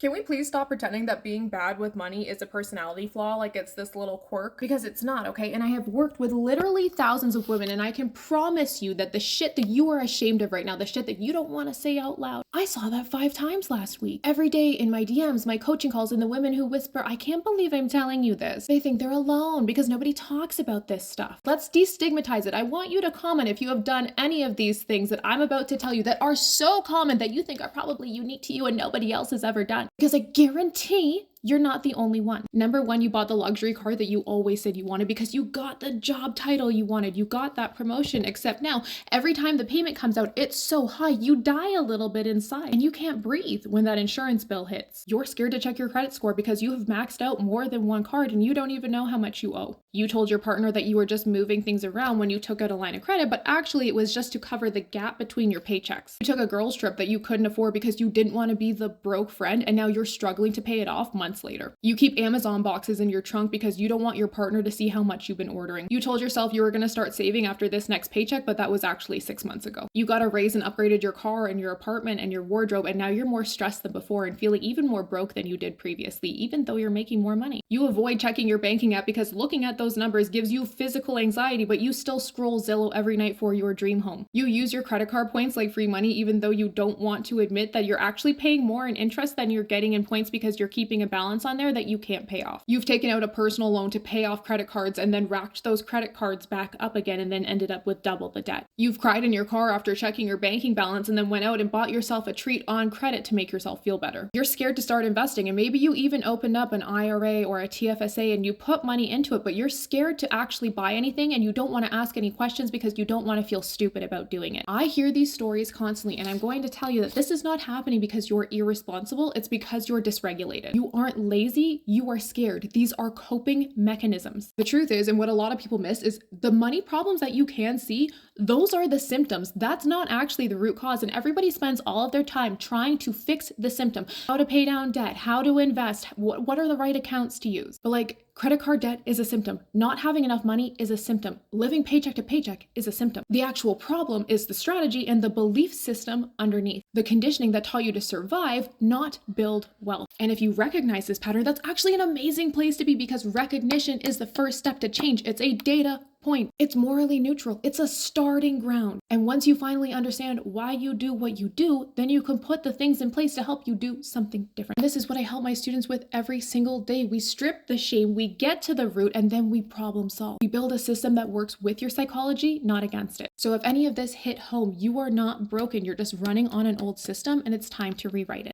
Can we please stop pretending that being bad with money is a personality flaw, like it's this little quirk? Because it's not, okay? And I have worked with literally thousands of women, and I can promise you that the shit that you are ashamed of right now, the shit that you don't want to say out loud, I saw that 5 times last week. Every day in my DMs, my coaching calls, and the women who whisper, I can't believe I'm telling you this. They think they're alone because nobody talks about this stuff. Let's destigmatize it. I want you to comment if you have done any of these things that I'm about to tell you that are so common that you think are probably unique to you and nobody else has ever done. Because I guarantee you're not the only one. Number one, you bought the luxury car that you always said you wanted because you got the job title you wanted. You got that promotion, except now every time the payment comes out, it's so high, you die a little bit inside and you can't breathe when that insurance bill hits. You're scared to check your credit score because you have maxed out more than one card and you don't even know how much you owe. You told your partner that you were just moving things around when you took out a line of credit, but actually it was just to cover the gap between your paychecks. You took a girls trip that you couldn't afford because you didn't want to be the broke friend, and now you're struggling to pay it off months later. You keep Amazon boxes in your trunk because you don't want your partner to see how much you've been ordering. You told yourself you were going to start saving after this next paycheck, but that was actually 6 months ago. You got a raise and upgraded your car and your apartment and your wardrobe, and now you're more stressed than before and feeling even more broke than you did previously, even though you're making more money. You avoid checking your banking app because looking at those numbers gives you physical anxiety, but you still scroll Zillow every night for your dream home. You use your credit card points like free money even though you don't want to admit that you're actually paying more in interest than you're getting in points because you're keeping a balance on there that you can't pay off. You've taken out a personal loan to pay off credit cards and then racked those credit cards back up again and then ended up with double the debt. You've cried in your car after checking your banking balance and then went out and bought yourself a treat on credit to make yourself feel better. You're scared to start investing, and maybe you even opened up an IRA or a TFSA and you put money into it, but you're scared to actually buy anything and you don't want to ask any questions because you don't want to feel stupid about doing it. I hear these stories constantly, and I'm going to tell you that this is not happening because you're irresponsible. It's because you're dysregulated. You aren't lazy, you are scared. These are coping mechanisms. The truth is, and what a lot of people miss, is the money problems that you can see, those are the symptoms. That's not actually the root cause, and everybody spends all of their time trying to fix the symptom. How to pay down debt, how to invest, what are the right accounts to use. But like, credit card debt is a symptom. Not having enough money is a symptom. Living paycheck to paycheck is a symptom. The actual problem is the strategy and the belief system underneath. The conditioning that taught you to survive, not build wealth. And if you recognize this pattern, that's actually an amazing place to be because recognition is the first step to change. It's a data point. It's morally neutral. It's a starting ground. And once you finally understand why you do what you do, then you can put the things in place to help you do something different. This is what I help my students with every single day. We strip the shame, we get to the root, and then we problem solve. We build a system that works with your psychology, not against it. So if any of this hit home, you are not broken. You're just running on an old system, and it's time to rewrite it.